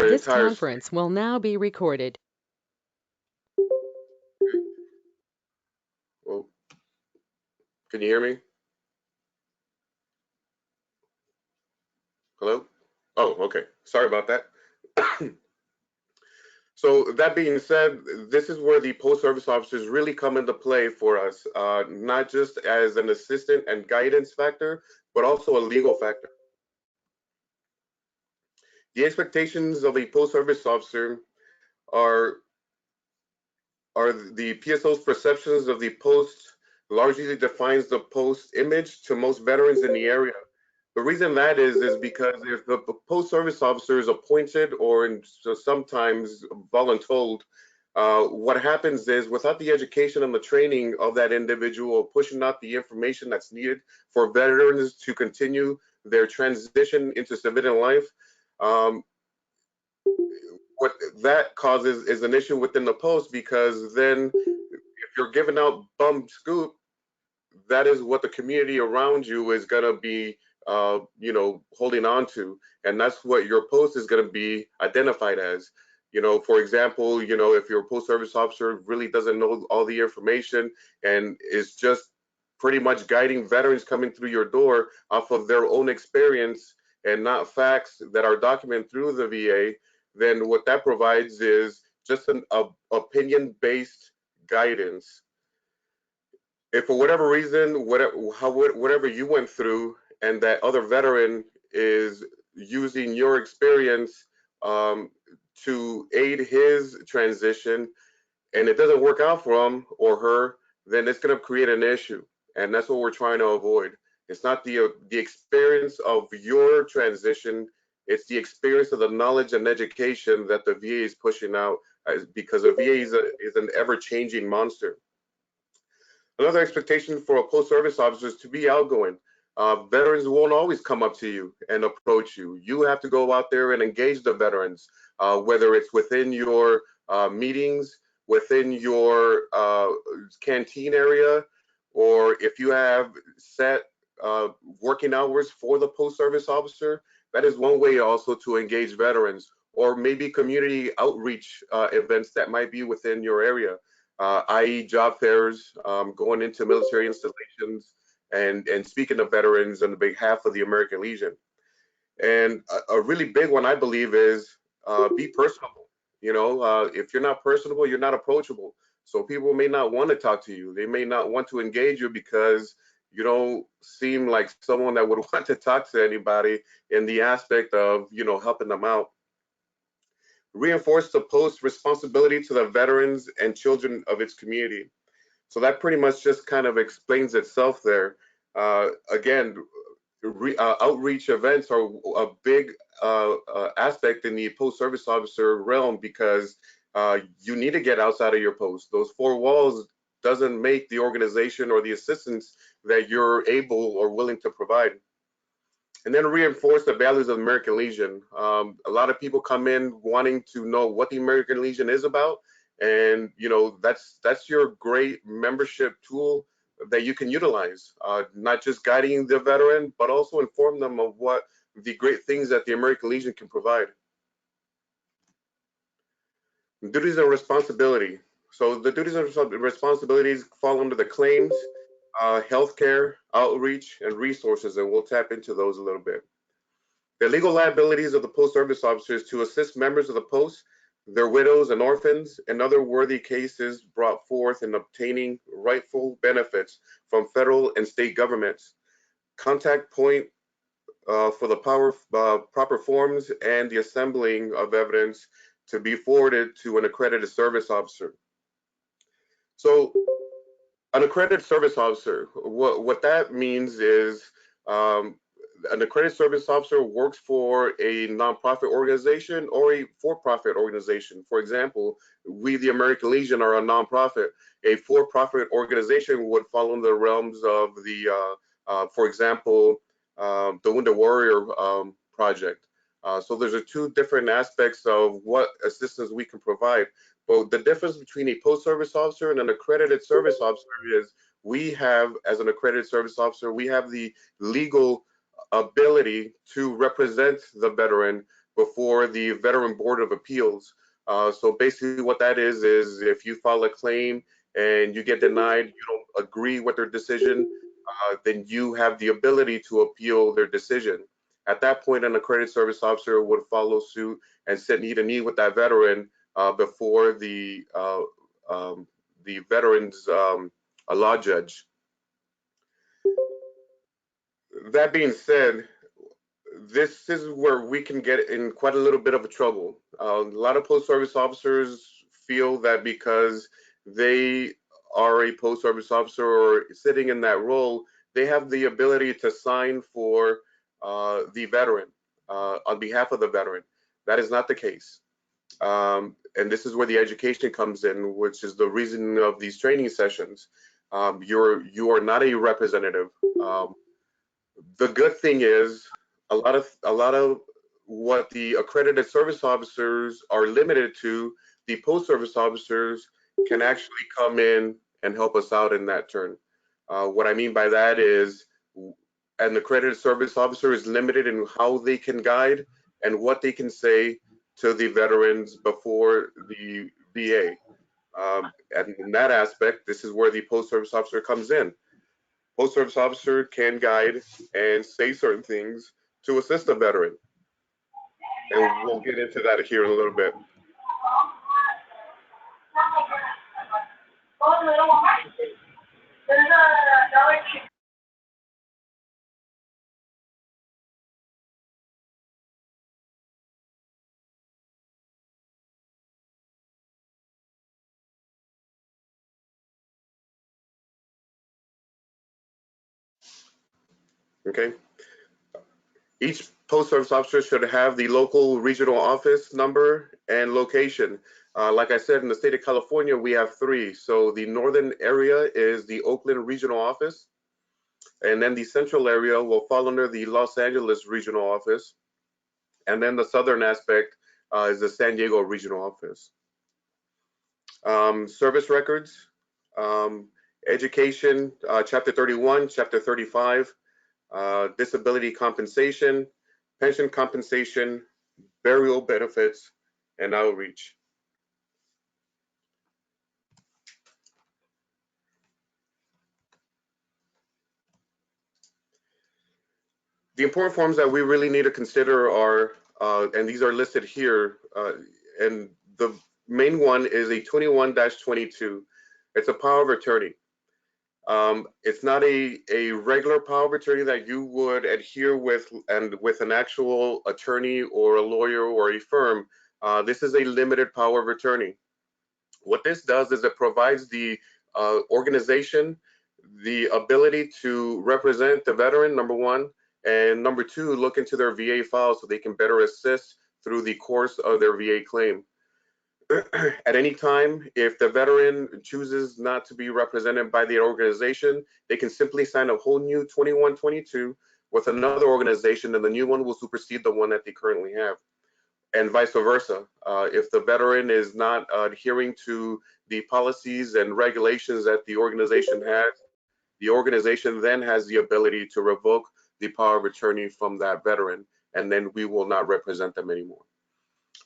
an This entire. conference will now be recorded. Well, can you hear me? Hello? Oh, okay. Sorry about that. So that being said, this is where the post service officers really come into play for us, not just as an assistant and guidance factor, but also a legal factor. The expectations of a post service officer are are the PSO's perceptions of the post largely defines the post image to most veterans in the area. The reason that is because if the post service officer is appointed or sometimes voluntold, what happens is without the education and the training of that individual, pushing out the information that's needed for veterans to continue their transition into civilian life, um, what that causes is an issue within the post, because then if you're giving out bum scoop, that is what the community around you is going to be holding on to, and that's what your post is going to be identified as. For example, if your post service officer really doesn't know all the information and is just pretty much guiding veterans coming through your door off of their own experience and not facts that are documented through the VA, then what that provides is just an opinion-based guidance. If for whatever reason, whatever you went through, and that other veteran is using your experience um, to aid his transition, and it doesn't work out for him or her, then it's going to create an issue, and that's what we're trying to avoid. It's not the experience of your transition; it's the experience of the knowledge and education that the VA is pushing out, because the VA is an ever-changing monster. Another expectation for a post-service officer is to be outgoing. Veterans won't always come up to you and approach you. You have to go out there and engage the veterans, whether it's within your meetings, within your canteen area, or if you have set working hours for the post-service officer. That is one way also to engage veterans, or maybe community outreach events that might be within your area, i.e. job fairs, going into military installations and speaking to veterans on behalf of the American Legion. And a really big one, I believe, is be personable. If you're not personable, you're not approachable. So people may not want to talk to you. They may not want to engage you because you don't seem like someone that would want to talk to anybody in the aspect of, helping them out. Reinforce the post responsibility to the veterans and children of its community. So that pretty much just kind of explains itself there. Again, outreach events are a big aspect in the post-service officer realm, because you need to get outside of your post. Those four walls doesn't make the organization or the assistance that you're able or willing to provide. And then reinforce the values of the American Legion. A lot of people come in wanting to know what the American Legion is about, and that's your great membership tool that you can utilize. Not just guiding the veteran, but also inform them of what the great things that the American Legion can provide. Duties and responsibility. So the duties and responsibilities fall under the claims, healthcare, outreach, and resources, and we'll tap into those a little bit. The legal liabilities of the post-service officers to assist members of the post, their widows and orphans, and other worthy cases brought forth in obtaining rightful benefits from federal and state governments. Contact point for the proper forms and the assembling of evidence to be forwarded to an accredited service officer. So an accredited service officer, what that means is um, an accredited service officer works for a nonprofit organization or a for-profit organization. For example, we, the American Legion, are a nonprofit. A for-profit organization would fall in the realms of for example, the Wounded Warrior Project. So there's two different aspects of what assistance we can provide. But the difference between a post-service officer and an accredited service officer is we have, as an accredited service officer, we have the legal ability to represent the veteran before the Veteran Board of Appeals. So basically what that is if you file a claim and you get denied, you don't agree with their decision, then you have the ability to appeal their decision. At that point, an accredited service officer would follow suit and sit knee to knee with that veteran before the veteran's a law judge. That being said, this is where we can get in quite a little bit of a trouble. A lot of post service officers feel that because they are a post service officer or sitting in that role, they have the ability to sign for the veteran on behalf of the veteran. That is not the case. And this is where the education comes in, which is the reason of these training sessions. You are not a representative. The good thing is a lot of what the accredited service officers are limited to, the post service officers can actually come in and help us out in that turn. What I mean by that is an accredited service officer is limited in how they can guide and what they can say to the veterans before the VA. And in that aspect, this is where the post service officer comes in. Post service officer can guide and say certain things to assist a veteran. And we'll get into that here in a little bit. Okay. Each post service officer should have the local regional office number and location. Like I said, in the state of California, we have three. So the northern area is the Oakland regional office, and then the central area will fall under the Los Angeles regional office, and then the southern aspect is the San Diego regional office. Service records, um, education, chapter 31, chapter 35, disability compensation, pension compensation, burial benefits, and outreach. The important forms that we really need to consider are, and these are listed here, and the main one is a 21-22. It's a power of attorney. It's not a regular power of attorney that you would adhere with and with an actual attorney or a lawyer or a firm. This is a limited power of attorney. What this does is it provides the organization the ability to represent the veteran, number one, and number two, look into their VA files so they can better assist through the course of their VA claim. At any time, if the veteran chooses not to be represented by the organization, they can simply sign a whole new 2122 with another organization, and the new one will supersede the one that they currently have, and vice versa. If the veteran is not adhering to the policies and regulations that the organization has, the organization then has the ability to revoke the power of attorney from that veteran, and then we will not represent them anymore.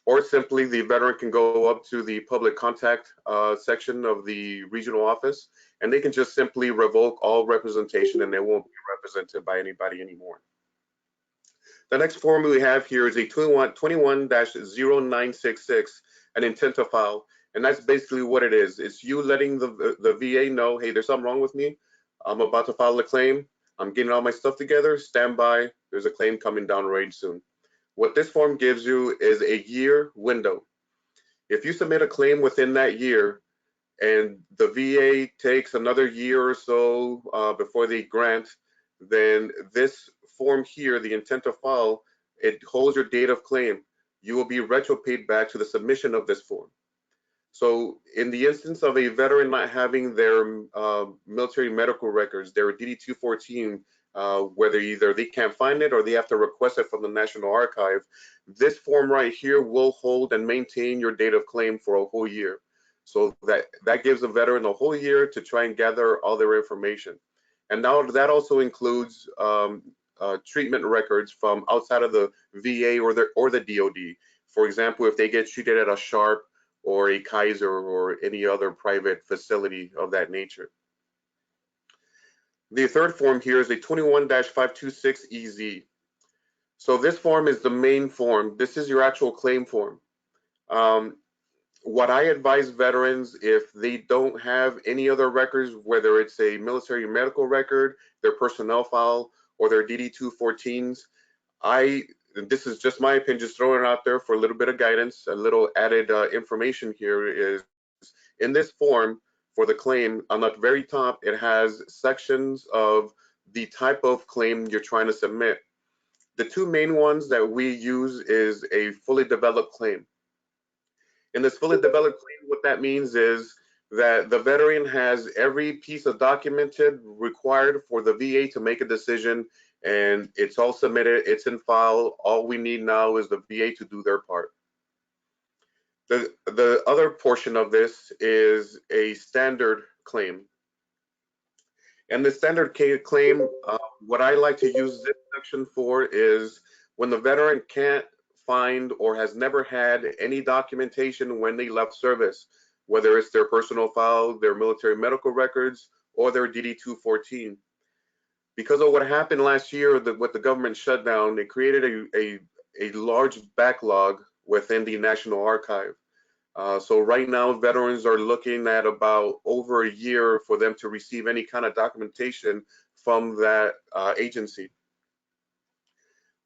Or simply the veteran can go up to the public contact section of the regional office, and they can just simply revoke all representation and they won't be represented by anybody anymore. The next form we have here is a 21-0966, an intent to file. And that's basically what it is. It's you letting the VA know, hey, there's something wrong with me. I'm about to file a claim. I'm getting all my stuff together. Stand by. There's a claim coming down the road soon. What this form gives you is a year window. If you submit a claim within that year and the VA takes another year or so before they grant, then this form here, the intent to file, it holds your date of claim. You will be retro paid back to the submission of this form. So in the instance of a veteran not having their military medical records, their DD-214, whether either they can't find it or they have to request it from the National Archive, this form right here will hold and maintain your date of claim for a whole year. So that gives a veteran a whole year to try and gather all their information. And now that also includes treatment records from outside of the VA or the DoD. For example, if they get treated at a Sharp or a Kaiser or any other private facility of that nature. The third form here is a 21-526EZ. So this form is the main form. This is your actual claim form. What I advise veterans, if they don't have any other records, whether it's a military medical record, their personnel file, or their DD-214s, this is just my opinion, just throwing it out there for a little bit of guidance, a little added information here is, in this form for the claim, on the very top, it has sections of the type of claim you're trying to submit. The two main ones that we use is a fully developed claim. In this fully developed claim, what that means is that the veteran has every piece of documented required for the VA to make a decision, and it's all submitted, it's in file. All we need now is the VA to do their part. The other portion of this is a standard claim. And the standard claim, what I like to use this section for is when the veteran can't find or has never had any documentation when they left service, whether it's their personal file, their military medical records, or their DD-214. Because of what happened last year with the government shutdown, it created a large backlog within the National Archive. So right now, veterans are looking at about over a year for them to receive any kind of documentation from that agency.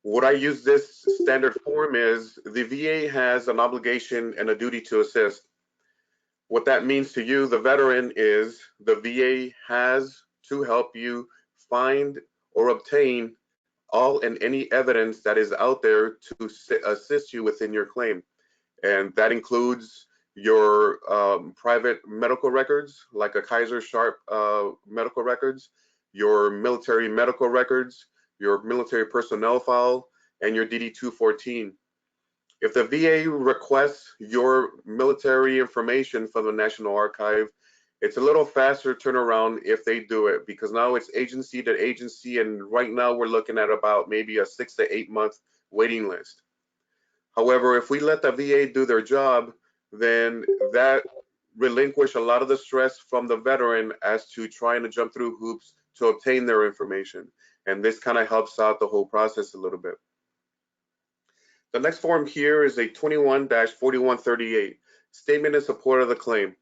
What I use this standard form is the VA has an obligation and a duty to assist. What that means to you, the veteran, is the VA has to help you find or obtain all and any evidence that is out there to assist you within your claim. And that includes your private medical records, like a Kaiser Sharp medical records, your military medical records, your military personnel file, and your DD-214. If the VA requests your military information from the National Archive, it's a little faster turnaround if they do it, because now it's agency to agency, and right now we're looking at about maybe a 6 to 8 month waiting list. However, if we let the VA do their job, then that relinquish a lot of the stress from the veteran as to trying to jump through hoops to obtain their information. And this kind of helps out the whole process a little bit. The next form here is a 21-4138, statement in support of the claim.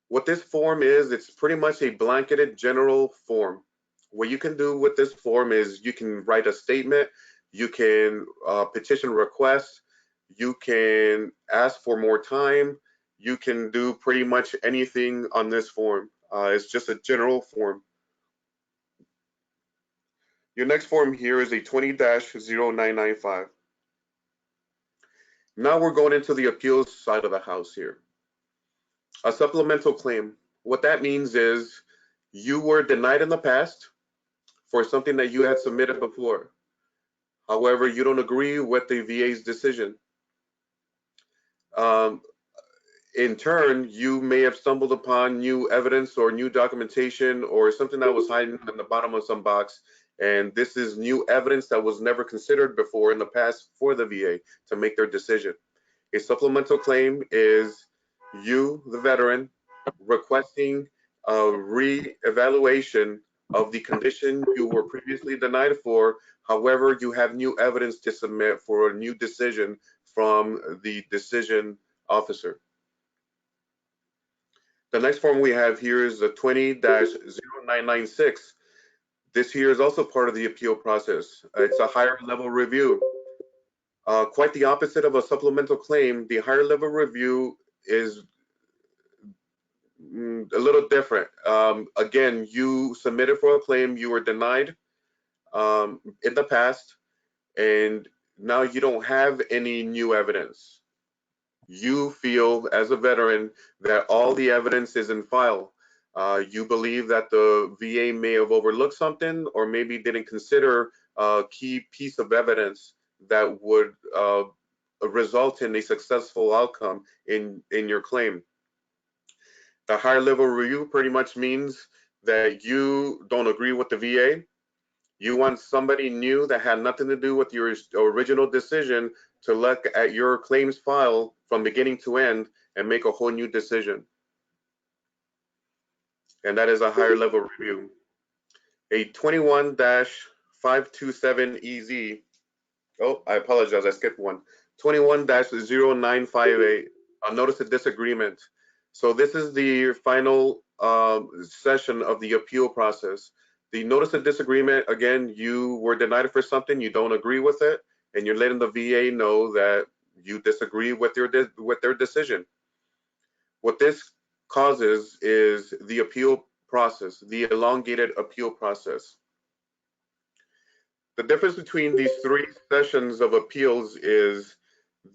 What this form is, it's pretty much a blanketed general form. What you can do with this form is you can write a statement, you can petition requests, you can ask for more time, you can do pretty much anything on this form. It's just a general form. Your next form here is a 20-0995. Now we're going into the appeals side of the house here. A supplemental claim. What that means is you were denied in the past for something that you had submitted before. However, you don't agree with the VA's decision. In turn, you may have stumbled upon new evidence or new documentation or something that was hiding in the bottom of some box. And this is new evidence that was never considered before in the past for the VA to make their decision. A supplemental claim is you, the veteran, requesting a re-evaluation of the condition you were previously denied for. However, you have new evidence to submit for a new decision from the decision officer. The next form we have here is the 20-0996. This here is also part of the appeal process. It's a higher level review. Quite the opposite of a supplemental claim, the higher level review is a little different. Again, you submitted for a claim, you were denied in the past, and now you don't have any new evidence. You feel as a veteran that all the evidence is in file. You believe that the VA may have overlooked something or maybe didn't consider a key piece of evidence that would result in a successful outcome in your claim. The higher level review pretty much means that you don't agree with the VA. You want somebody new that had nothing to do with your original decision to look at your claims file from beginning to end and make a whole new decision. And that is a higher level review. A 21-527EZ. Oh, I apologize, I skipped one. 21-0958, a notice of disagreement. So this is the final session of the appeal process. The notice of disagreement, again, you were denied for something, you don't agree with it, and you're letting the VA know that you disagree with their decision. What this causes is the appeal process, the elongated appeal process. The difference between these three sessions of appeals is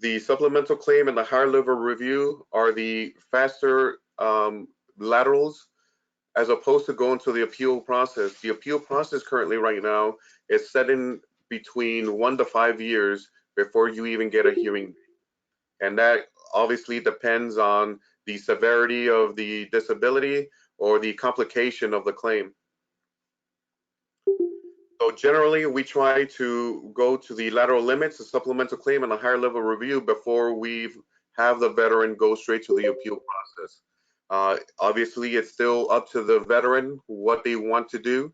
the supplemental claim and the higher level review are the faster laterals as opposed to going to the appeal process. The appeal process currently right now is set in between 1 to 5 years before you even get a hearing. And that obviously depends on the severity of the disability or the complication of the claim. So generally, we try to go to the lateral limits, the supplemental claim, and a higher level review before we have the veteran go straight to the appeal process. Obviously, it's still up to the veteran what they want to do.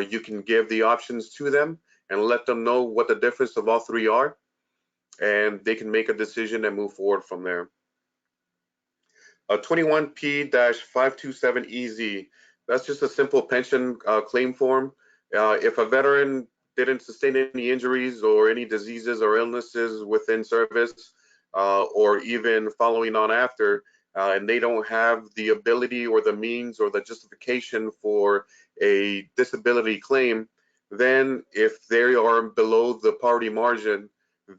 You can give the options to them and let them know what the difference of all three are, and they can make a decision and move forward from there. 21P-527EZ, that's just a simple pension claim form. If a veteran didn't sustain any injuries or any diseases or illnesses within service, or even following on after, and they don't have the ability or the means or the justification for a disability claim, then if they are below the poverty margin,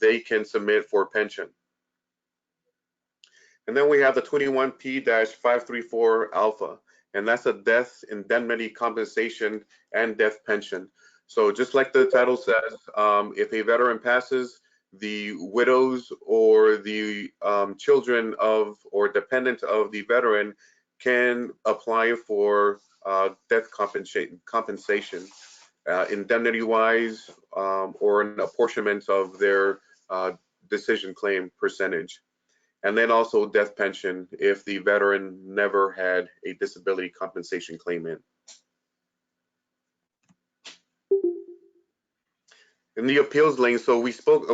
they can submit for pension. And then we have the 21P-534 alpha, and that's a death indemnity compensation and death pension. So just like the title says, if a veteran passes, the widows or the children of or dependent of the veteran can apply for death compensation, indemnity-wise, or an apportionment of their decision claim percentage. And then also death pension if the veteran never had a disability compensation claim in. In the appeals lane, so we spoke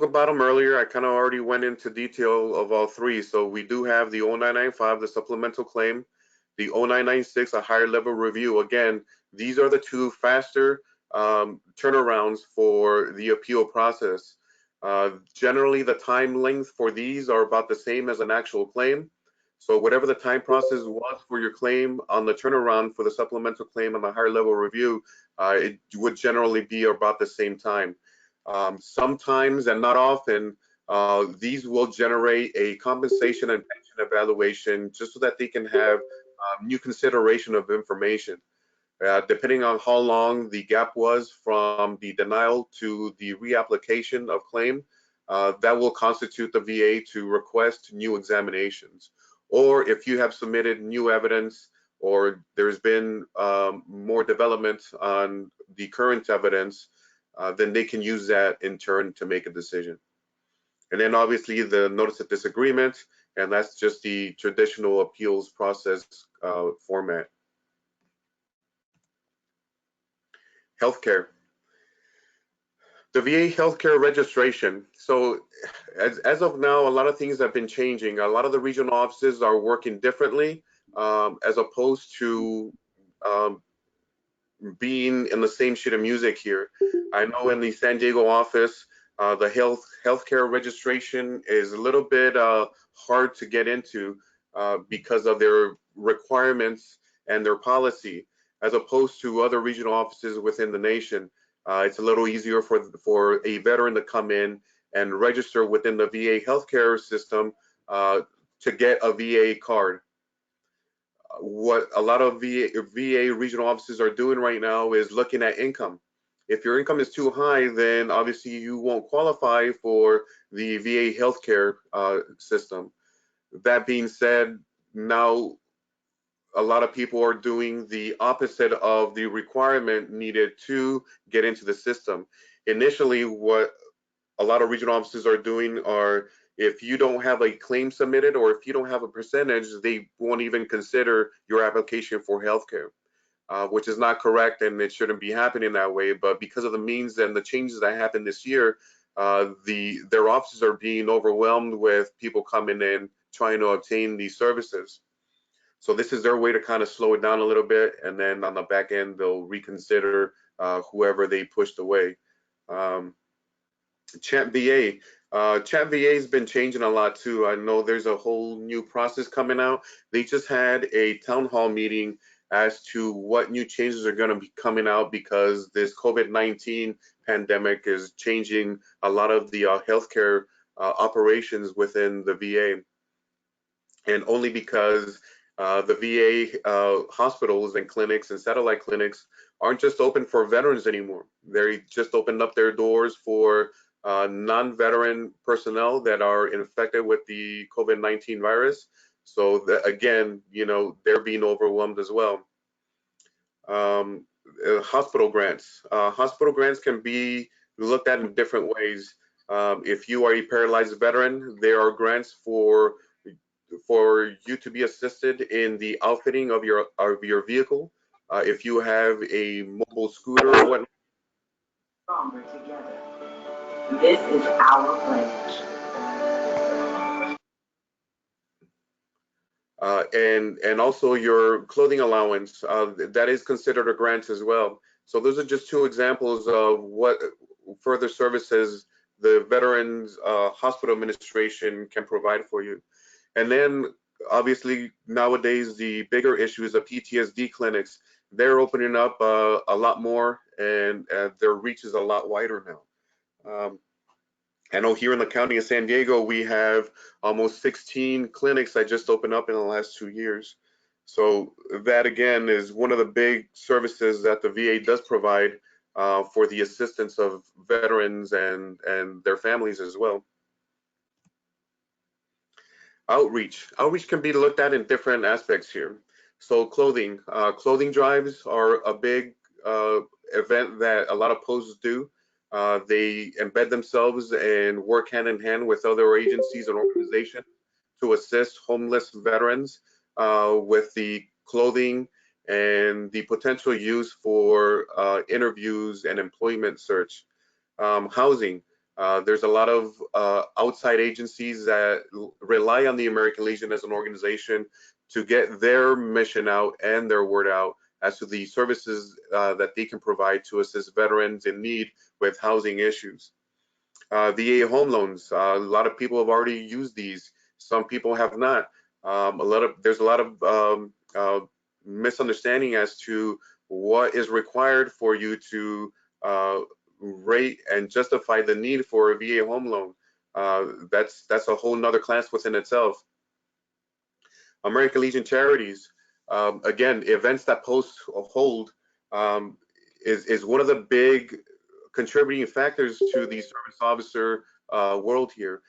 about them earlier. I kind of already went into detail of all three. So we do have the 0995, the supplemental claim, the 0996, a higher level review. Again, these are the two faster turnarounds for the appeal process. Generally, the time length for these are about the same as an actual claim. So whatever the time process was for your claim on the turnaround for the supplemental claim and the higher level review, it would generally be about the same time. Sometimes and not often, these will generate a compensation and pension evaluation just so that they can have new consideration of information. Depending on how long the gap was from the denial to the reapplication of claim, that will constitute the VA to request new examinations. Or if you have submitted new evidence or there's been more development on the current evidence, then they can use that in turn to make a decision. And then obviously the notice of disagreement, and that's just the traditional appeals process format. Healthcare. The VA healthcare registration. So as of now, a lot of things have been changing. A lot of the regional offices are working differently as opposed to being in the same sheet of music here. I know in the San Diego office, the healthcare registration is a little bit hard to get into because of their requirements and their policy, as opposed to other regional offices within the nation. It's a little easier for a veteran to come in and register within the VA healthcare system to get a VA card. What a lot of VA regional offices are doing right now is looking at income. If your income is too high, then obviously you won't qualify for the VA healthcare system. That being said, now a lot of people are doing the opposite of the requirement needed to get into the system. Initially, what a lot of regional offices are doing are, if you don't have a claim submitted or if you don't have a percentage, they won't even consider your application for healthcare, which is not correct, and it shouldn't be happening that way. But because of the means and the changes that happened this year, their offices are being overwhelmed with people coming in trying to obtain these services. So this is their way to kind of slow it down a little bit, and then on the back end, they'll reconsider whoever they pushed away. Um, Chat VA. Chat VA has been changing a lot too. I know there's a whole new process coming out. They just had a town hall meeting as to what new changes are going to be coming out, because this COVID-19 pandemic is changing a lot of the healthcare operations within the VA. And only because the VA hospitals and clinics and satellite clinics aren't just open for veterans anymore. They just opened up their doors for non-veteran personnel that are infected with the COVID-19 virus. So that, again, they're being overwhelmed as well. Um, Hospital grants. Hospital grants can be looked at in different ways. If you are a paralyzed veteran, there are grants for you to be assisted in the outfitting of your vehicle. If you have a mobile scooter or whatnot. Stronger together. This is our pledge. And also your clothing allowance, that is considered a grant as well. So those are just two examples of what further services the Veterans Hospital Administration can provide for you. And then obviously nowadays the bigger issue is the PTSD clinics. They're opening up a lot more, and their reach is a lot wider now. I know here in the county of San Diego, we have almost 16 clinics that just opened up in the last 2 years. So that again is one of the big services that the VA does provide for the assistance of veterans and their families as well. Outreach. Outreach can be looked at in different aspects here. So clothing. Clothing drives are a big event that a lot of posts do. They embed themselves and work hand in hand with other agencies and organizations to assist homeless veterans with the clothing and the potential use for interviews and employment search. Housing. There's a lot of outside agencies that rely on the American Legion as an organization to get their mission out and their word out as to the services that they can provide to assist veterans in need with housing issues. VA home loans. A lot of people have already used these. Some people have not. There's a lot of misunderstanding as to what is required for you to rate and justify the need for a VA home loan. That's a whole nother class within itself. American Legion charities, again, events that posts hold is one of the big contributing factors to the service officer world here.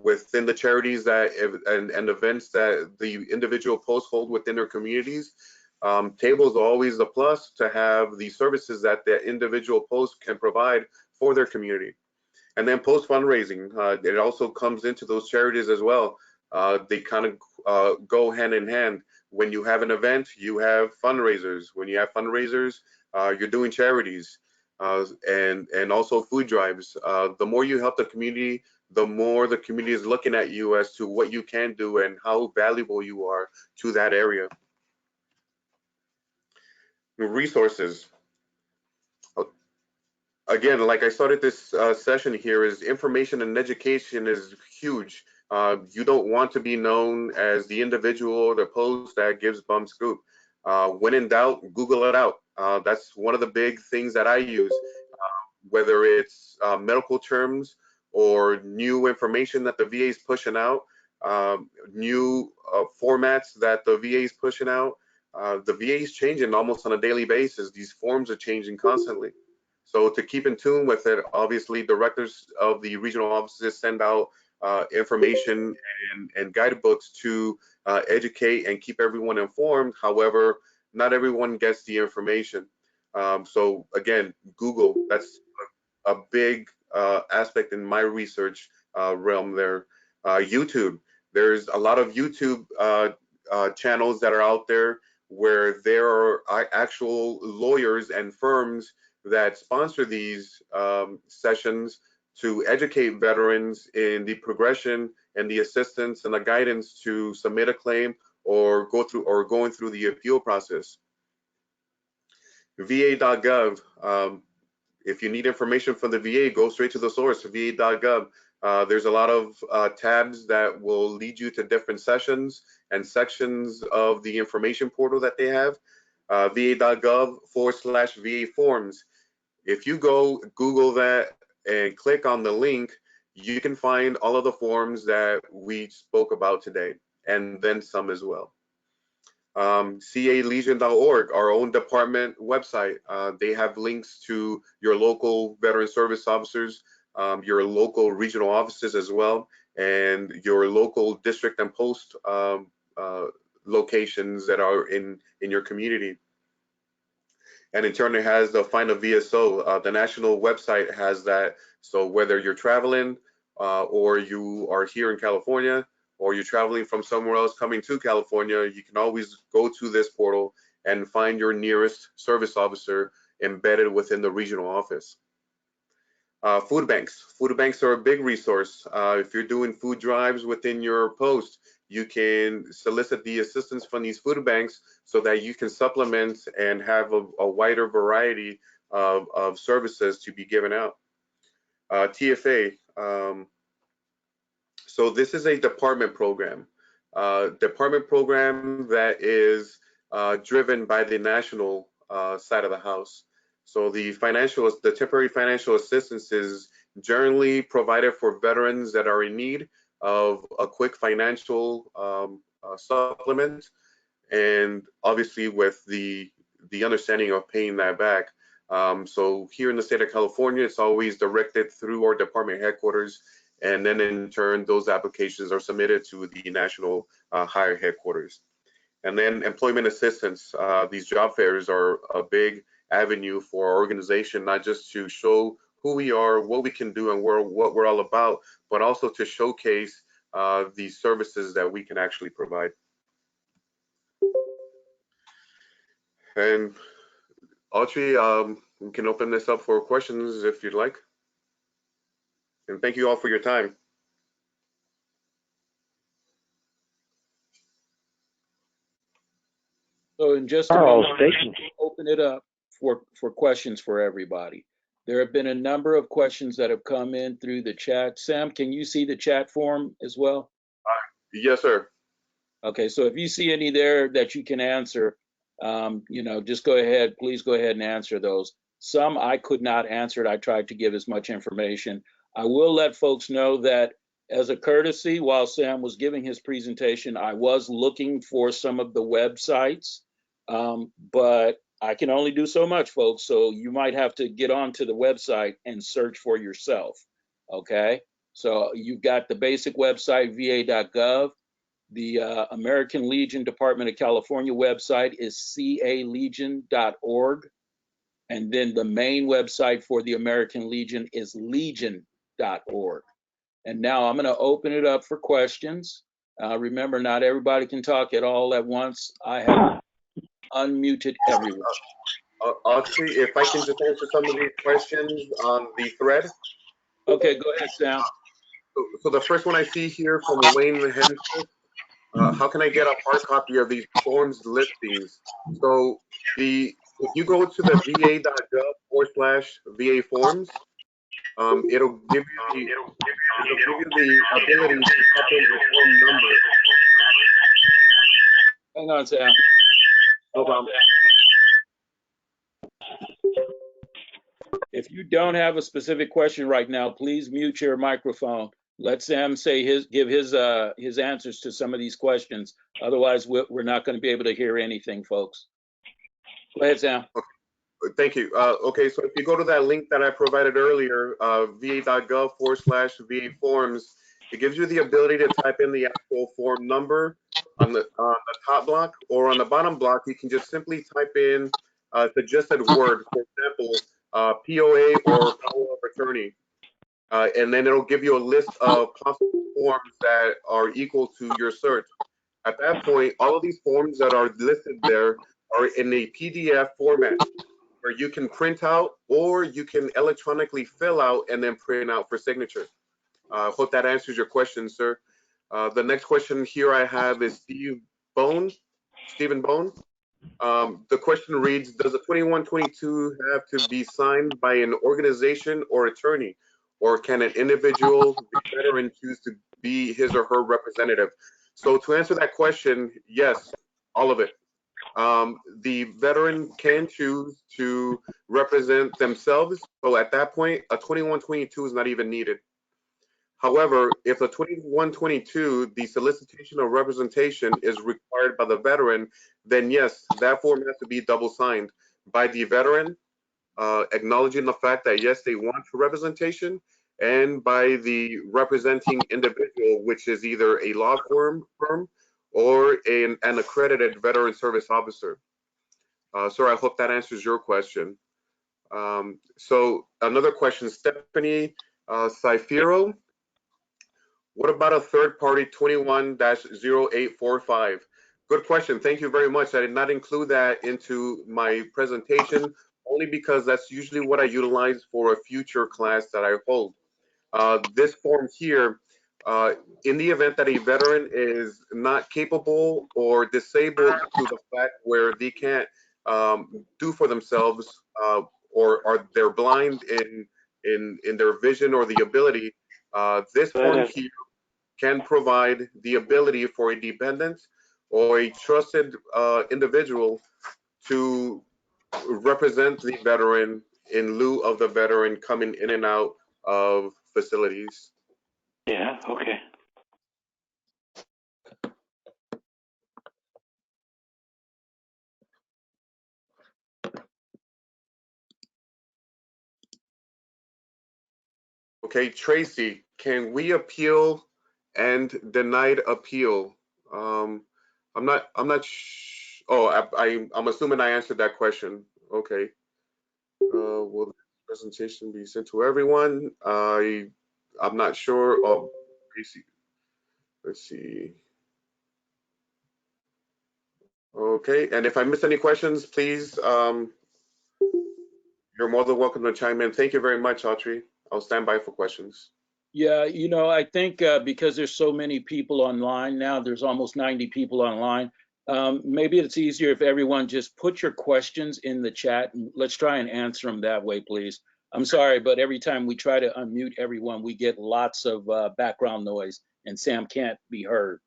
Within the charities that and events that the individual posts hold within their communities, tables are always a plus to have the services that the individual post can provide for their community. And then post fundraising, it also comes into those charities as well. They kind of go hand in hand. When you have an event, you have fundraisers. When you have fundraisers, you're doing charities and also food drives. The more you help the community, the more the community is looking at you as to what you can do and how valuable you are to that area. Resources. Again, like I started this session here, is information and education is huge. You don't want to be known as the individual or the post that gives bum scoop. When in doubt, Google it out. That's one of the big things that I use, whether it's medical terms or new information that the VA is pushing out, new formats that the VA is pushing out. The VA is changing almost on a daily basis. These forms are changing constantly. So to keep in tune with it, obviously directors of the regional offices send out information and guidebooks to educate and keep everyone informed. However, not everyone gets the information. So again, Google, that's a big aspect in my research realm there. YouTube, there's a lot of YouTube channels that are out there where there are actual lawyers and firms that sponsor these sessions to educate veterans in the progression and the assistance and the guidance to submit a claim or going through the appeal process. VA.gov. If you need information from the VA, go straight to the source, va.gov. There's a lot of tabs that will lead you to different sessions and sections of the information portal that they have. va.gov/VA forms. If you go Google that and click on the link, you can find all of the forms that we spoke about today, and then some as well. CALegion.org, our own department website. They have links to your local veteran service officers, your local regional offices as well, and your local district and post locations that are in your community. And in turn, it has the Find a VSO. The national website has that. So whether you're traveling or you are here in California, or you're traveling from somewhere else coming to California, you can always go to this portal and find your nearest service officer embedded within the regional office. Food banks. Food banks are a big resource. If you're doing food drives within your post, you can solicit the assistance from these food banks so that you can supplement and have a wider variety of services to be given out. TFA. So this is a department program that is driven by the national side of the house. So the temporary financial assistance is generally provided for veterans that are in need of a quick financial supplement, and obviously with the understanding of paying that back. So here in the state of California, it's always directed through our department headquarters, and then in turn, those applications are submitted to the national higher headquarters. And then employment assistance. These job fairs are a big avenue for our organization, not just to show who we are, what we can do, and what we're all about, but also to showcase the services that we can actually provide. And Audrey, we can open this up for questions if you'd like. And thank you all for your time. So in just a moment, open it up for questions for everybody. There have been a number of questions that have come in through the chat. Sam, can you see the chat form as well? Yes, sir. Okay, so if you see any there that you can answer, just go ahead, please go ahead and answer those. Some I could not answer it. I tried to give as much information. I will let folks know that as a courtesy, while Sam was giving his presentation, I was looking for some of the websites, but I can only do so much, folks. So you might have to get onto the website and search for yourself, okay? So you've got the basic website, va.gov. The American Legion Department of California website is calegion.org. And then the main website for the American Legion is legion.org. And now I'm going to open it up for questions. Remember, not everybody can talk at all at once. I have unmuted everyone. Audrey, if I can just answer some of these questions on the thread. Okay, go ahead, Sam. So the first one I see here from Wayne Hemsworth, how can I get a hard copy of these forms listings? So if you go to the va.gov/VA forms, it'll give you the ability to pop in your form number. Hang on, Sam. No problem. If you don't have a specific question right now, please mute your microphone. Let Sam give his answers to some of these questions. Otherwise, we're not going to be able to hear anything, folks. Go ahead, Sam. Okay. Thank you. Okay, so if you go to that link that I provided earlier, va.gov/VA forms, It gives you the ability to type in the actual form number on the top block, or on the bottom block, you can just simply type in a suggested word, for example, POA or power of attorney. And then it'll give you a list of possible forms that are equal to your search. At that point, all of these forms that are listed there are in a PDF format where you can print out or you can electronically fill out and then print out for signature. Hope that answers your question, sir. The next question here I have is Stephen Bone. The question reads, does the 2122 have to be signed by an organization or attorney, or can an individual, the veteran, choose to be his or her representative? So to answer that question, yes, all of it. The veteran can choose to represent themselves. So at that point, a 2122 is not even needed. However, if a 2122, the solicitation of representation is required by the veteran, then yes, that form has to be double signed by the veteran, acknowledging the fact that yes, they want representation, and by the representing individual, which is either a law firm or an accredited veteran service officer. Sir, I hope that answers your question. So another question, Stephanie Saifiro. What about a third party 21-0845? Good question. Thank you very much. I did not include that into my presentation only because that's usually what I utilize for a future class that I hold. This form here, in the event that a veteran is not capable or disabled to the fact where they can't do for themselves, or are they're blind in their vision or the ability, this form here can provide the ability for a dependent or a trusted individual to represent the veteran in lieu of the veteran coming in and out of facilities. Yeah, okay. Okay, Tracy, can we appeal and denied appeal? I'm not. Oh, I'm assuming I answered that question. Okay. Will the presentation be sent to everyone? I'm not sure. Oh, Tracy. Let's see. Okay, and if I missed any questions, please, you're more than welcome to chime in. Thank you very much, Autry. I'll stand by for questions. Yeah, I think because there's so many people online now, there's almost 90 people online. Maybe it's easier if everyone just put your questions in the chat and let's try and answer them that way, please. I'm sorry, but every time we try to unmute everyone, we get lots of background noise and Sam can't be heard.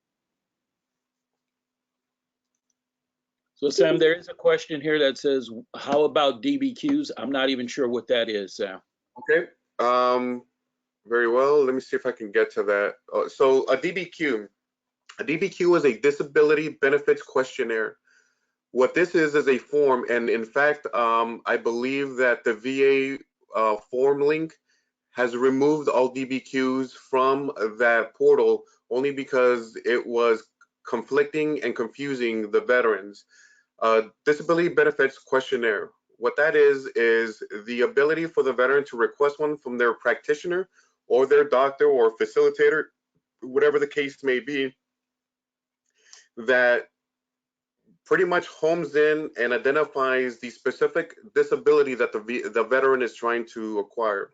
So Sam, there is a question here that says, how about DBQs? I'm not even sure what that is, Sam. Okay. Very well. Let me see if I can get to that. So a DBQ is a disability benefits questionnaire. What this is a form, and in fact, I believe that the VA form link has removed all DBQs from that portal only because it was conflicting and confusing the veterans. Disability benefits questionnaire. What that is the ability for the veteran to request one from their practitioner or their doctor or facilitator, whatever the case may be, that pretty much homes in and identifies the specific disability that the veteran is trying to acquire.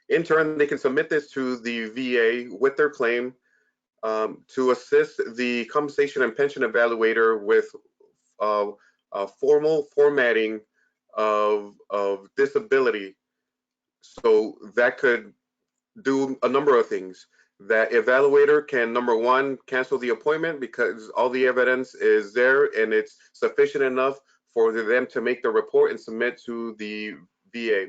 In turn, they can submit this to the VA with their claim to assist the compensation and pension evaluator with formal formatting of disability. So that could do a number of things. That evaluator can, number one, cancel the appointment because all the evidence is there and it's sufficient enough for them to make the report and submit to the VA.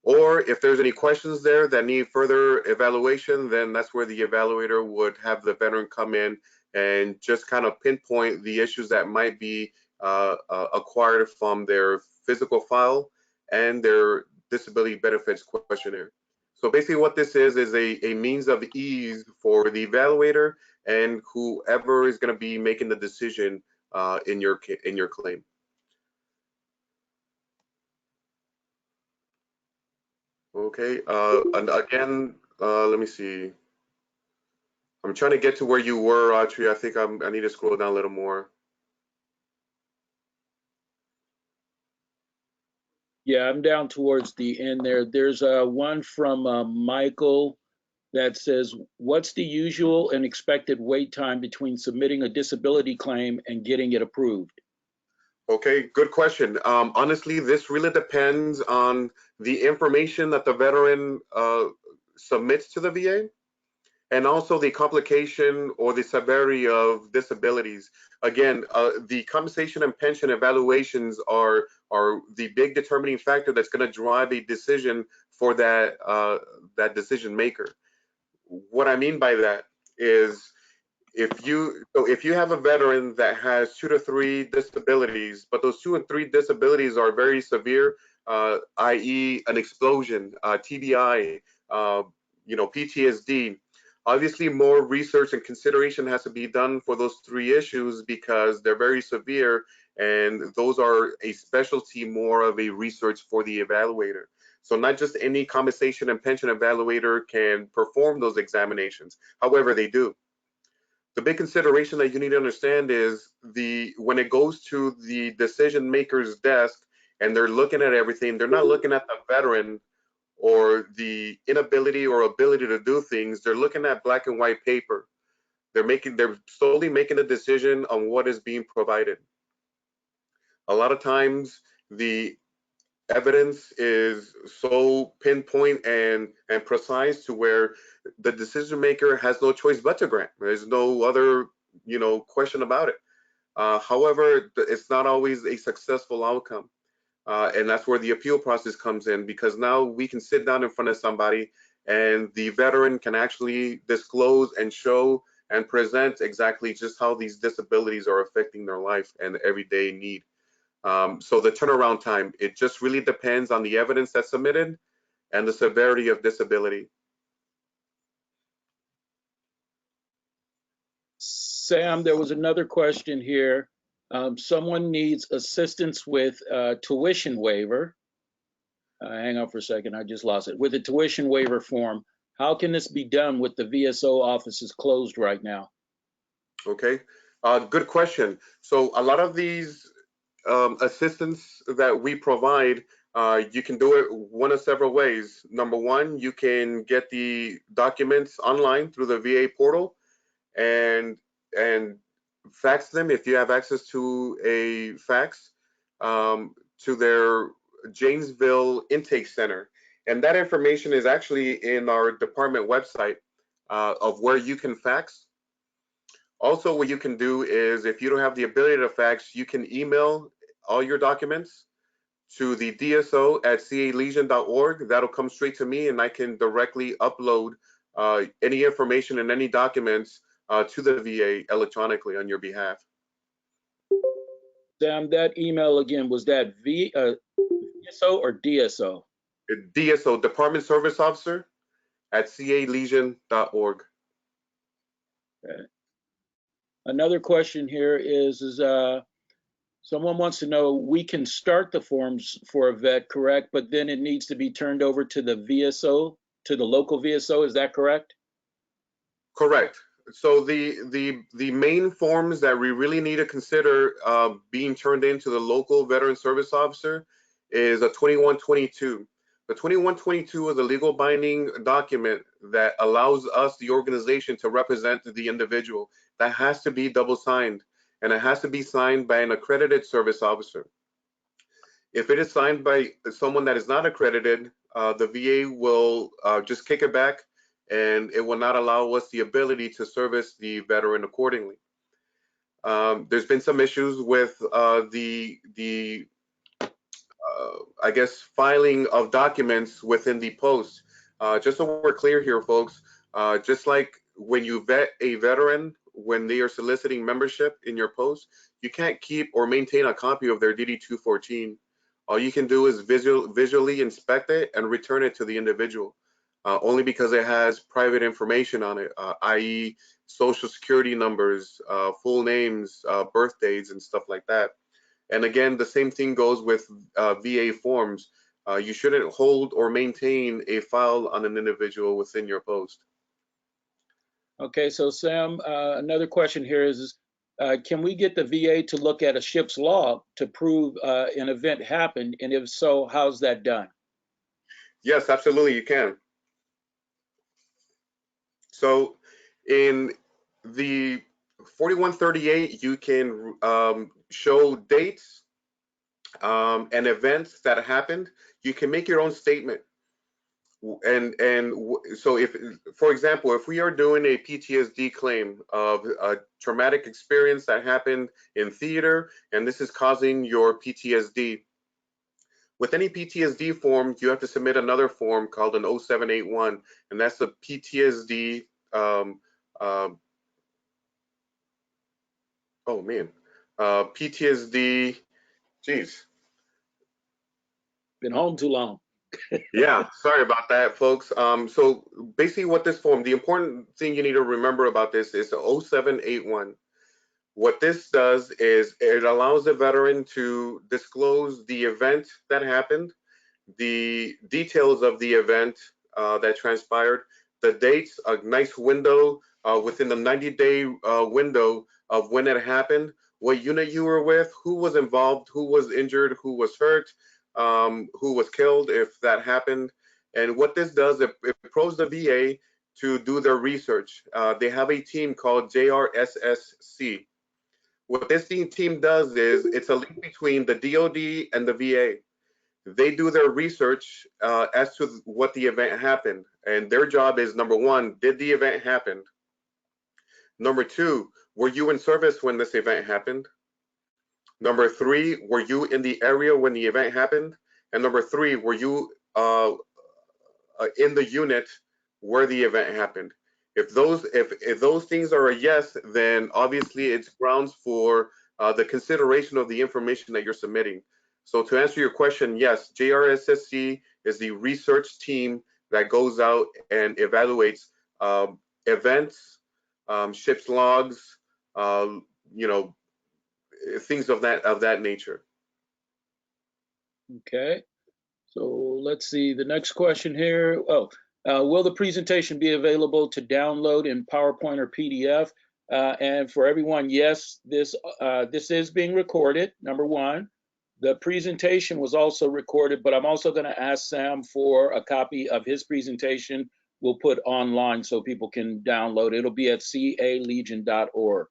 Or if there's any questions there that need further evaluation, then that's where the evaluator would have the veteran come in and just kind of pinpoint the issues that might be acquired from their physical file and their disability benefits questionnaire. So basically what this is a means of ease for the evaluator and whoever is going to be making the decision in your claim. Okay, and again, let me see. I'm trying to get to where you were, Audrey. I think I need to scroll down a little more. Yeah, I'm down towards the end there. There's one from Michael that says, what's the usual and expected wait time between submitting a disability claim and getting it approved? Okay, good question. Honestly, this really depends on the information that the veteran submits to the VA, and also the complication or the severity of disabilities. Again, the compensation and pension evaluations are the big determining factor that's going to drive a decision for that decision maker. What I mean by that is if you have a veteran that has 2 to 3 disabilities, but those 2 and 3 disabilities are very severe, i.e., an explosion, TBI, PTSD. Obviously, more research and consideration has to be done for those 3 issues because they're very severe, and those are a specialty more of a research for the evaluator. So not just any compensation and pension evaluator can perform those examinations. However, they do. The big consideration that you need to understand is when it goes to the decision maker's desk and they're looking at everything, they're not looking at the veteran or the inability or ability to do things. They're looking at black and white paper. They're slowly making a decision on what is being provided. A lot of times the evidence is so pinpoint and precise to where the decision maker has no choice but to grant. There's no other question about it. However, it's not always a successful outcome, and that's where the appeal process comes in, because now we can sit down in front of somebody and the veteran can actually disclose and show and present exactly just how these disabilities are affecting their life and everyday need. So the turnaround time, it just really depends on the evidence that's submitted and the severity of disability. Sam, there was another question here. Someone needs assistance with tuition waiver. Hang on for a second, I just lost it. With a tuition waiver form, how can this be done with the VSO offices closed right now? Okay, good question. So a lot of these assistance that we provide, you can do it one of several ways. Number one, you can get the documents online through the VA portal and fax them if you have access to a fax to their Janesville intake center. And that information is actually in our department website of where you can fax. Also, what you can do is if you don't have the ability to fax, you can email all your documents to the DSO at calegion.org. That'll come straight to me and I can directly upload any information and any documents to the VA electronically on your behalf. Sam, that email again, was that VSO or DSO? DSO, Department Service Officer at calegion.org. Okay. Another question here is someone wants to know, we can start the forms for a vet, correct? But then it needs to be turned over to the VSO, to the local VSO, is that correct? Correct. So the main forms that we really need to consider being turned into the local veteran service officer is a 2122. The 2122 is a legal binding document that allows us, the organization, to represent the individual. That has to be double signed, and it has to be signed by an accredited service officer. If it is signed by someone that is not accredited, the VA will just kick it back, and it will not allow us the ability to service the veteran accordingly. There's been some issues with I guess, filing of documents within the post. Just so we're clear here, folks, just like when you vet a veteran, when they are soliciting membership in your post, you can't keep or maintain a copy of their DD-214. All you can do is visually inspect it and return it to the individual. only because it has private information on it, i.e. social security numbers, full names, birth dates, and stuff like that. And again, the same thing goes with VA forms. You shouldn't hold or maintain a file on an individual within your post. Okay, so Sam, another question here is, can we get the VA to look at a ship's log to prove an event happened? And if so, how's that done? Yes, absolutely, you can. So in the 4138, you can show dates and events that happened. You can make your own statement. So if, for example, if we are doing a PTSD claim of a traumatic experience that happened in theater, and this is causing your PTSD, with any PTSD form, you have to submit another form called an 0781, and that's the PTSD. Uh, oh man, PTSD. Geez. Been home too long. Yeah, sorry about that, folks. So basically what this form, the important thing you need to remember about this is the 0781. What this does is it allows the veteran to disclose the event that happened, the details of the event that transpired, the dates, a nice window within the 90-day window of when it happened, what unit you were with, who was involved, who was injured, who was hurt, who was killed if that happened. And what this does, it pros the VA to do their research. They have a team called JRSSC. What this team does is it's a link between the DoD and the VA. They do their research as to what the event happened. And their job is, number one, did the event happen? Number two, were you in service when this event happened? Number three, were you in the area when the event happened? And number three, were you in the unit where the event happened? If those things are a yes, then obviously it's grounds for the consideration of the information that you're submitting. So to answer your question, yes, JRSSC is the research team that goes out and evaluates events, ship's logs, you know, things of that nature. Okay, so let's see the next question here. Oh, will the presentation be available to download in PowerPoint or PDF? And for everyone, yes, this is being recorded, number one. The presentation was also recorded, but I'm also going to ask Sam for a copy of his presentation. We'll put online so people can download it. It'll be at calegion.org.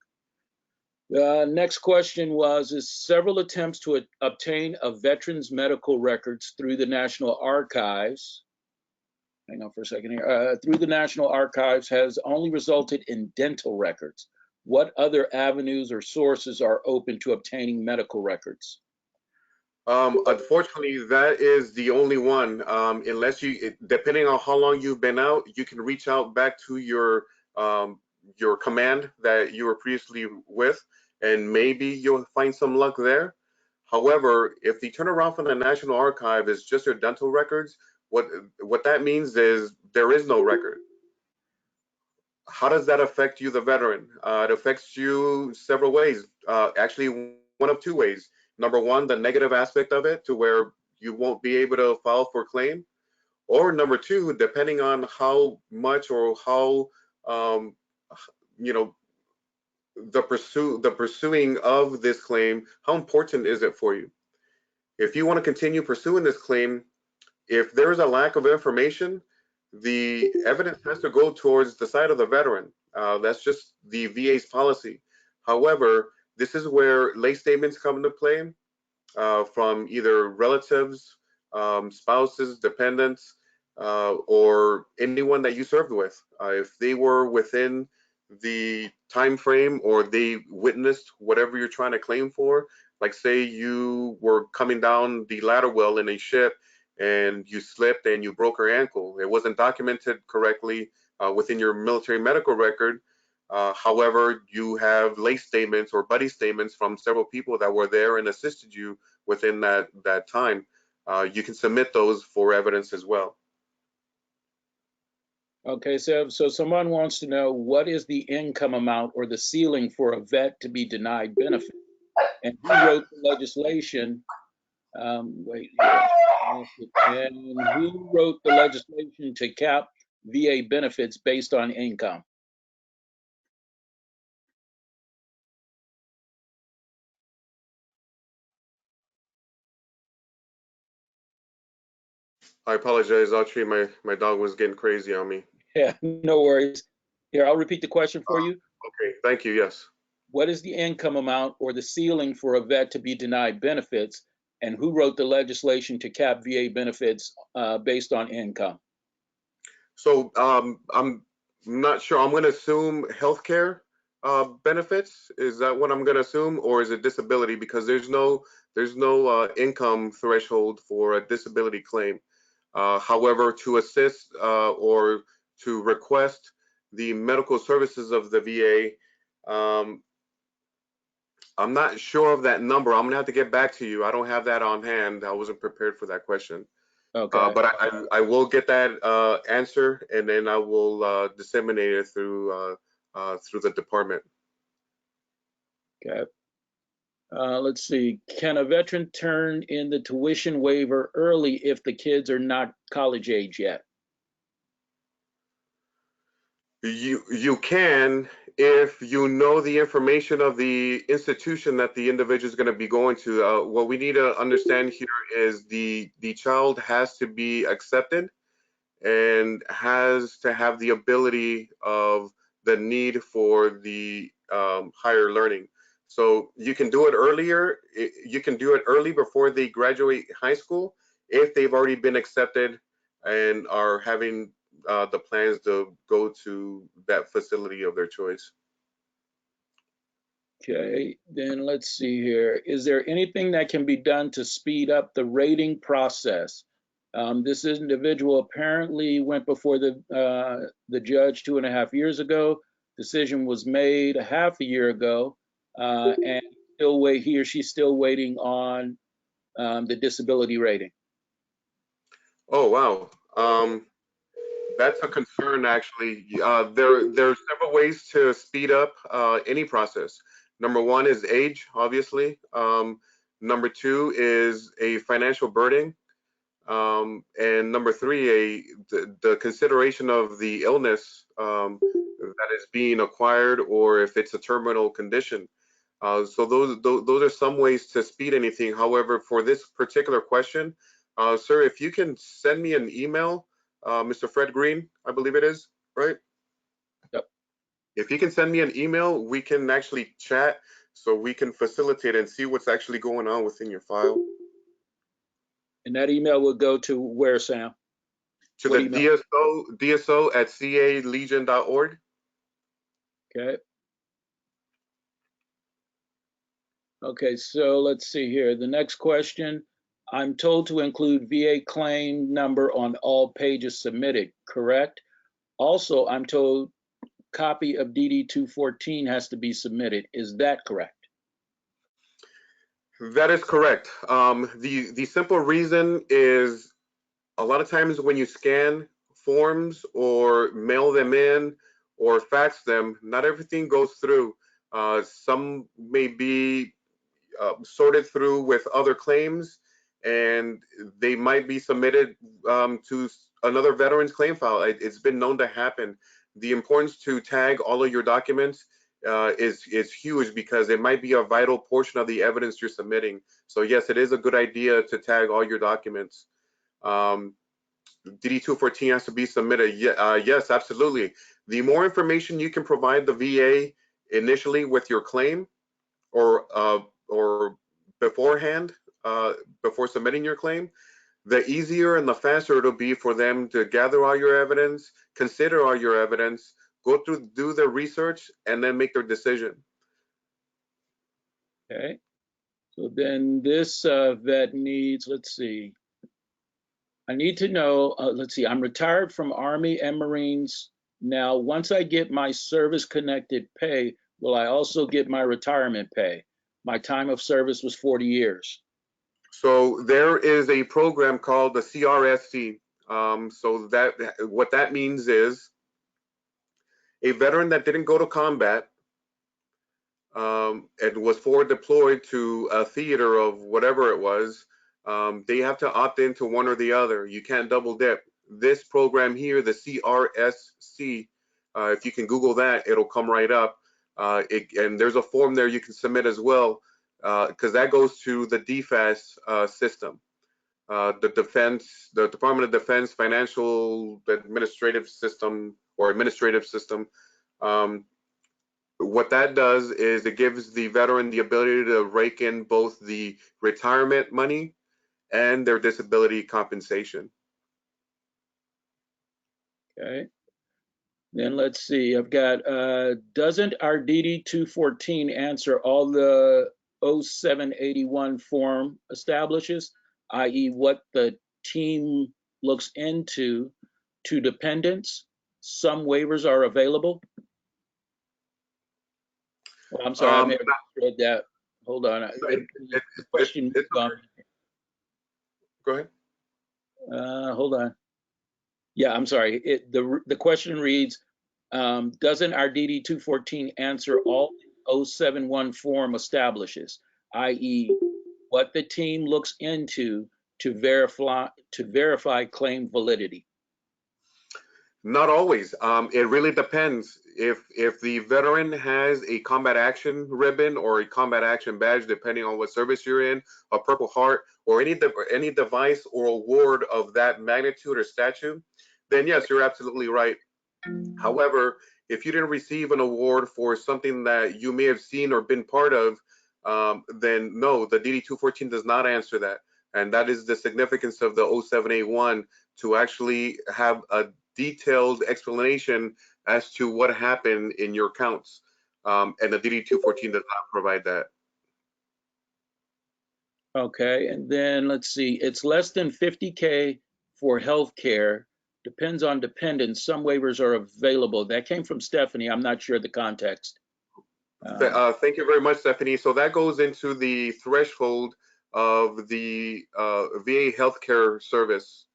Next question is several attempts to obtain a veteran's medical records through the National Archives. Hang on for a second here. Through the National Archives has only resulted in dental records. What other avenues or sources are open to obtaining medical records? Unfortunately, that is the only one. Unless depending on how long you've been out, you can reach out back to your command that you were previously with, and maybe you'll find some luck there. However, if the turnaround from the National Archive is just your dental records, what that means is there is no record. How does that affect you, the veteran? It affects you several ways. Actually, one of two ways. Number one, the negative aspect of it, to where you won't be able to file for claim. Or number two, depending on how much or how you know the pursuing of this claim, how important is it for you? If you want to continue pursuing this claim, if there is a lack of information, the evidence has to go towards the side of the veteran. That's just the VA's policy. However, this is where lay statements come into play from either relatives, spouses, dependents, or anyone that you served with. If they were within the time frame or they witnessed whatever you're trying to claim for, like say you were coming down the ladder well in a ship and you slipped and you broke your ankle. It wasn't documented correctly within your military medical record. However, you have lay statements or buddy statements from several people that were there and assisted you within that time. You can submit those for evidence as well. Okay, so someone wants to know, what is the income amount or the ceiling for a vet to be denied benefit? And who wrote the legislation? Wait here. And who wrote the legislation to cap VA benefits based on income? I apologize, Autry. My dog was getting crazy on me. Yeah, no worries. Here, I'll repeat the question for you. Okay, thank you. Yes. What is the income amount or the ceiling for a vet to be denied benefits? And who wrote the legislation to cap VA benefits based on income? So I'm not sure. I'm going to assume healthcare benefits. Is that what I'm going to assume, or is it disability? Because there's no income threshold for a disability claim. However, to assist or to request the medical services of the VA, I'm not sure of that number. I'm gonna have to get back to you. I don't have that on hand. I wasn't prepared for that question. Okay. But I will get that answer, and then I will disseminate it through the department. Okay. Let's see. Can a veteran turn in the tuition waiver early if the kids are not college age yet? You can, if you know the information of the institution that the individual is going to be going to. What we need to understand here is the child has to be accepted and has to have the ability of the need for the higher learning. So you can do it earlier. You can do it early before they graduate high school if they've already been accepted and are having the plans to go to that facility of their choice. Okay, then let's see here. Is there anything that can be done to speed up the rating process? This individual apparently went before the judge 2.5 years ago. Decision was made a half a year ago, and he or she's still waiting on the disability rating. Oh wow. That's a concern, actually. There are several ways to speed up any process. Number one is age, obviously. Number two is a financial burden. And number three, the consideration of the illness that is being acquired, or if it's a terminal condition. So those are some ways to speed anything. However, for this particular question, sir, if you can send me an email, Mr. Fred Green, I believe it is, right? Yep. If you can send me an email, we can actually chat so we can facilitate and see what's actually going on within your file. And that email will go to where, Sam? To What the email? DSO at calegion.org. Okay. Okay, so let's see here. The next question, I'm told to include VA claim number on all pages submitted, correct? Also, I'm told copy of DD 214 has to be submitted. Is that correct? That is correct. The simple reason is a lot of times when you scan forms or mail them in or fax them, not everything goes through. Some may be sorted through with other claims, and they might be submitted to another veteran's claim file. It's been known to happen. The importance to tag all of your documents is huge, because it might be a vital portion of the evidence you're submitting. So yes, it is a good idea to tag all your documents. DD 214 has to be submitted. Yes, absolutely. The more information you can provide the VA initially with your claim, or beforehand, before submitting your claim, the easier and the faster it'll be for them to gather all your evidence, consider all your evidence, go through, do their research, and then make their decision. Okay. So then this vet needs, let's see. I need to know, let's see, I'm retired from Army and Marines. Now, once I get my service-connected pay, will I also get my retirement pay? My time of service was 40 years. So there is a program called the CRSC. So that what that means is A veteran that didn't go to combat and was forward deployed to a theater of whatever it was, they have to opt into one or the other. You can't double dip. This program here, the CRSC, if you can Google that, it'll come right up. And there's a form there you can submit as well, because that goes to the DFAS system. The Department of Defense Financial Administrative System or Administrative System. What that does is it gives the veteran the ability to rake in both the retirement money and their disability compensation. Okay. Then let's see, I've got, doesn't our DD 214 answer all the 0781 form establishes, i.e. what the team looks into to dependents? Some waivers are available. Well, I'm sorry, I may have read that. Hold on. The question. Go ahead. Hold on. Yeah, I'm sorry. The question reads, doesn't our DD 214 answer all 071 form establishes, i.e. what the team looks into to verify claim validity? Not always. It really depends. If the veteran has a combat action ribbon or a combat action badge, depending on what service you're in, a Purple Heart, or any device or award of that magnitude or statute, then yes, you're absolutely right. However, if you didn't receive an award for something that you may have seen or been part of, then no, the DD 214 does not answer that. And that is the significance of the 0781, to actually have a detailed explanation as to what happened in your counts. And the DD 214 does not provide that. Okay, and then let's see, it's less than 50K for healthcare, depends on dependents. Some waivers are available. That came from Stephanie. I'm not sure the context. Thank you very much, Stephanie. So that goes into the threshold of the VA healthcare service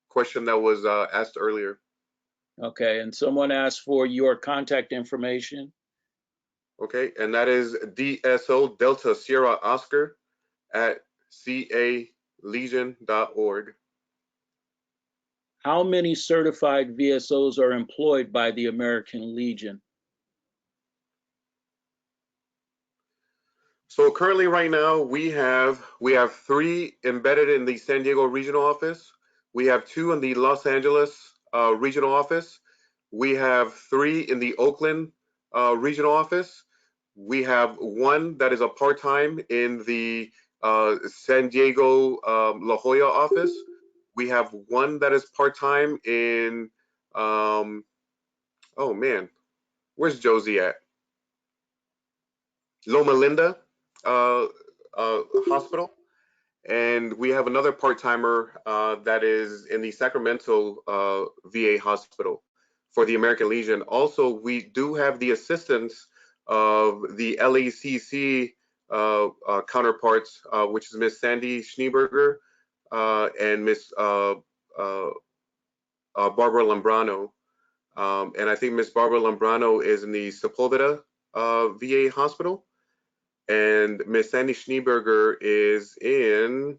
question that was asked earlier. Okay, and someone asked for your contact information. Okay, and that is DSO Delta Sierra Oscar at calegion.org. How many certified VSOs are employed by the American Legion? So currently right now we have 3 embedded in the San Diego regional office. We have 2 in the Los Angeles regional office. We have 3 in the Oakland regional office. We have 1 that is a part-time in the San Diego La Jolla office. We have 1 that is part-time in oh man, where's Josie at? Loma Linda hospital. And we have another part-timer that is in the Sacramento VA hospital for the American Legion. Also, we do have the assistance of the LACC counterparts, which is Miss Sandy Schneeberger and Miss Barbara Lambrano. And I think Miss Barbara Lambrano is in the Sepulveda VA hospital. And Miss Sandy Schneeberger is in,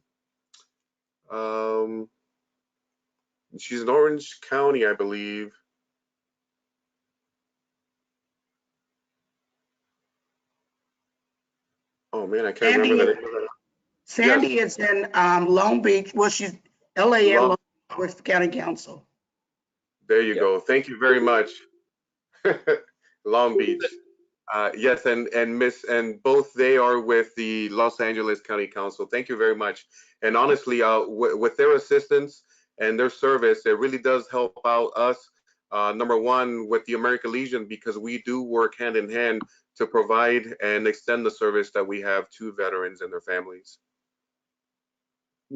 she's in Orange County, I believe. Oh man, I can't remember that. Sandy is in Long Beach. Well, she's LA and Long Beach with the county council. There you go. Thank you very much. Long Beach. Yes, and both they are with the Los Angeles County Council. Thank you very much. And honestly, with their assistance and their service, it really does help out us. Number 1, with the American Legion, because we do work hand in hand to provide and extend the service that we have to veterans and their families.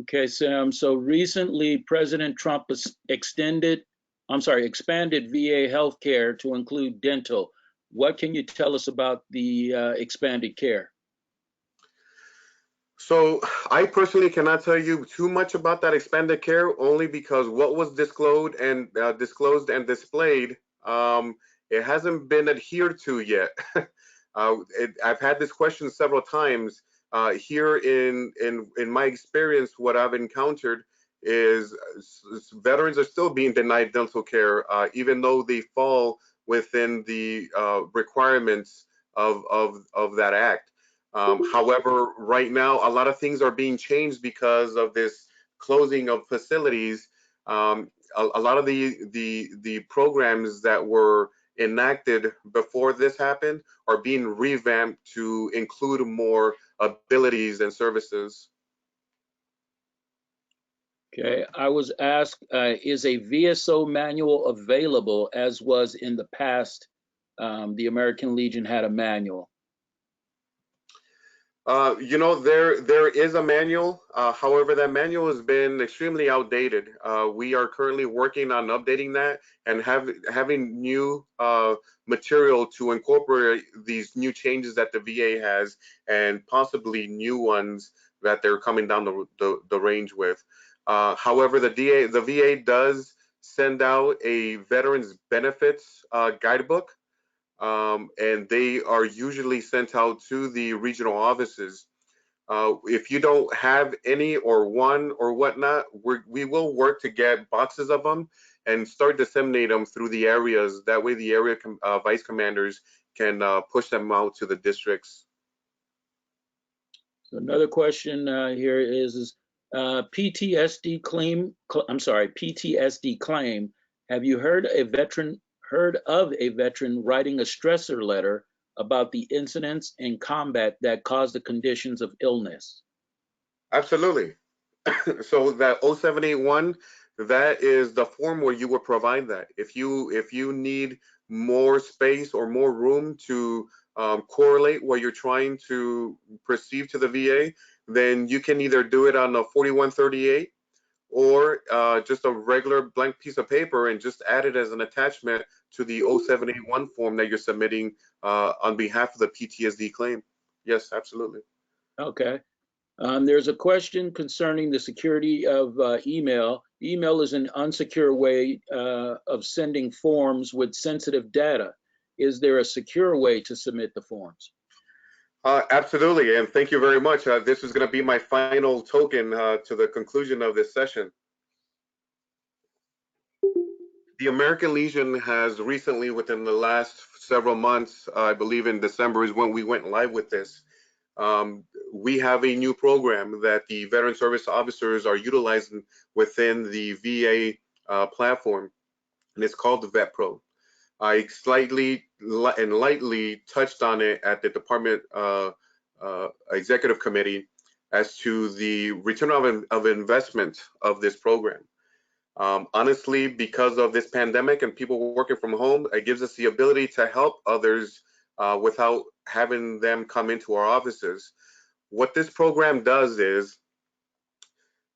Okay, Sam. So recently, President Trump has expanded VA healthcare to include dental. What can you tell us about the expanded care? So I personally cannot tell you too much about that expanded care, only because what was disclosed and displayed it hasn't been adhered to yet. I've had this question several times. Here in my experience, what I've encountered is veterans are still being denied dental care, even though they fall within the requirements of that act. However, right now, a lot of things are being changed because of this closing of facilities. A lot of the programs that were enacted before this happened are being revamped to include more abilities and services. Okay, I was asked, is a VSO manual available as was in the past? The American Legion had a manual. There is a manual. However, that manual has been extremely outdated. We are currently working on updating that and having new material to incorporate these new changes that the VA has and possibly new ones that they're coming down the range with. However, the VA does send out a veterans benefits guidebook. And they are usually sent out to the regional offices. If you don't have any or one or whatnot, we will work to get boxes of them and start disseminate them through the areas. That way the area vice commanders can push them out to the districts. So another question here is PTSD claim. I'm sorry, PTSD claim. Have you heard of a veteran writing a stressor letter about the incidents in combat that caused the conditions of illness? Absolutely. So that 0781, that is the form where you would provide that. If you need more space or more room to correlate what you're trying to perceive to the VA, then you can either do it on a 4138 or just a regular blank piece of paper and just add it as an attachment to the 0781 form that you're submitting on behalf of the PTSD claim. Yes, absolutely. Okay. There's a question concerning the security of email. Email is an unsecure way of sending forms with sensitive data. Is there a secure way to submit the forms? Absolutely, and thank you very much. This is going to be my final token to the conclusion of this session. The American Legion has recently, within the last several months, I believe in December is when we went live with this. We have a new program that the veteran service officers are utilizing within the VA platform, and it's called the Vet Pro. I slightly and lightly touched on it at the department executive committee as to the return of investment of this program. Honestly, because of this pandemic and people working from home, it gives us the ability to help others without having them come into our offices. What this program does is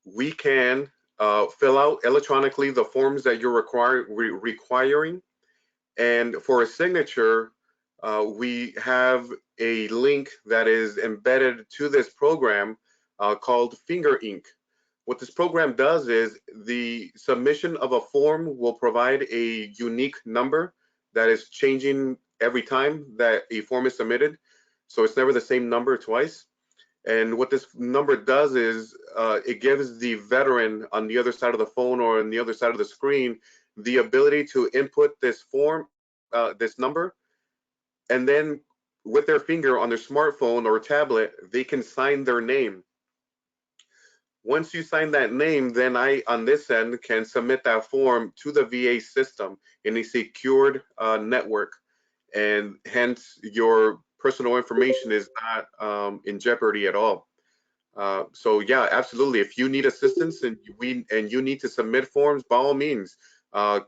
we can fill out electronically the forms that you're requiring. And for a signature, we have a link that is embedded to this program called Finger Ink. What this program does is the submission of a form will provide a unique number that is changing every time that a form is submitted. So it's never the same number twice. And what this number does is it gives the veteran on the other side of the phone or on the other side of the screen the ability to input this form, this number, and then with their finger on their smartphone or tablet, they can sign their name. Once you sign that name, then I, on this end, can submit that form to the VA system in a secured network, and hence your personal information is not in jeopardy at all. So yeah, absolutely. If you need assistance and you need to submit forms, by all means,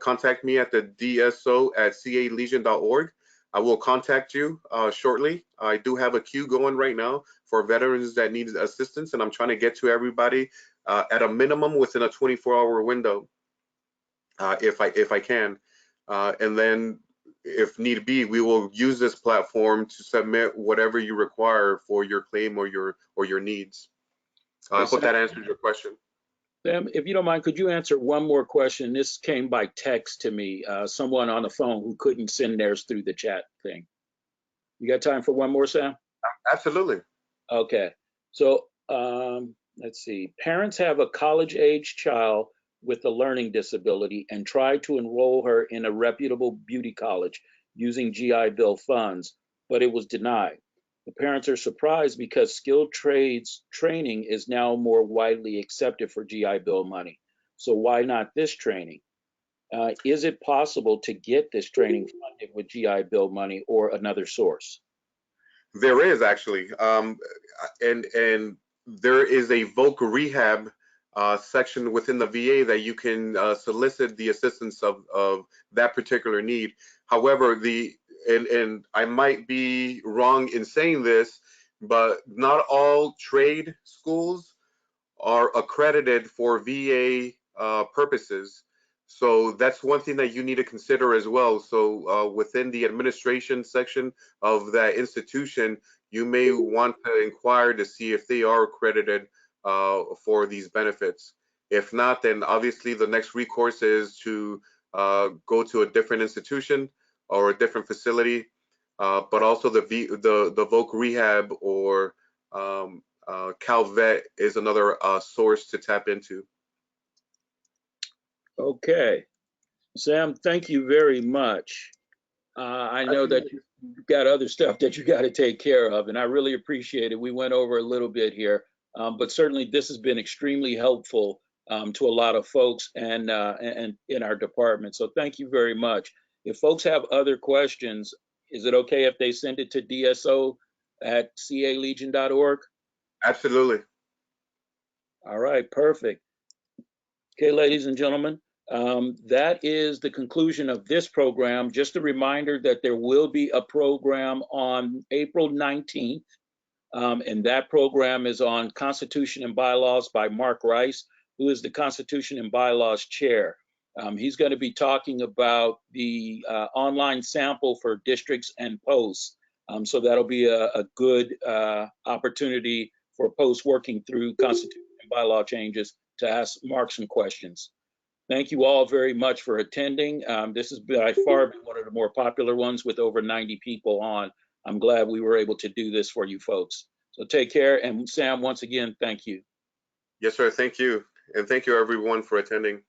contact me at the dso@calegion.org. I will contact you shortly. I do have a queue going right now for veterans that need assistance, and I'm trying to get to everybody at a minimum within a 24-hour window, if I can. And then, if need be, we will use this platform to submit whatever you require for your claim or your needs. I hope that answers your question. Sam, if you don't mind, could you answer one more question? This came by text to me, someone on the phone who couldn't send theirs through the chat thing. You got time for one more, Sam? Absolutely. Okay. So let's see. Parents have a college-age child with a learning disability and try to enroll her in a reputable beauty college using GI Bill funds, but it was denied. The parents are surprised because skilled trades training is now more widely accepted for GI Bill money. So why not this training? Is it possible to get this training funded with GI Bill money or another source? There is actually, and there is a voc rehab section within the VA that you can solicit the assistance of that particular need. However, and I might be wrong in saying this, but not all trade schools are accredited for VA purposes. So that's one thing that you need to consider as well. So within the administration section of that institution, you may want to inquire to see if they are accredited for these benefits. If not, then obviously the next recourse is to go to a different institution or a different facility, but also the voc rehab or CalVet is another source to tap into. Okay. Sam, thank you very much. I know that you've got other stuff that you got to take care of, and I really appreciate it. We went over a little bit here, but certainly this has been extremely helpful to a lot of folks and in our department. So thank you very much. If folks have other questions, is it okay if they send it to dso@calegion.org? Absolutely. All right, perfect. Okay, ladies and gentlemen, that is the conclusion of this program. Just a reminder that there will be a program on April 19th, and that program is on Constitution and Bylaws by Mark Rice, who is the Constitution and Bylaws Chair. He's going to be talking about the online sample for districts and posts. So that'll be a good opportunity for posts working through Constitution and Bylaw changes to ask Mark some questions. Thank you all very much for attending. This has by far been one of the more popular ones with over 90 people on. I'm glad we were able to do this for you folks. So take care. And Sam, once again, thank you. Yes, sir. Thank you. And thank you everyone for attending.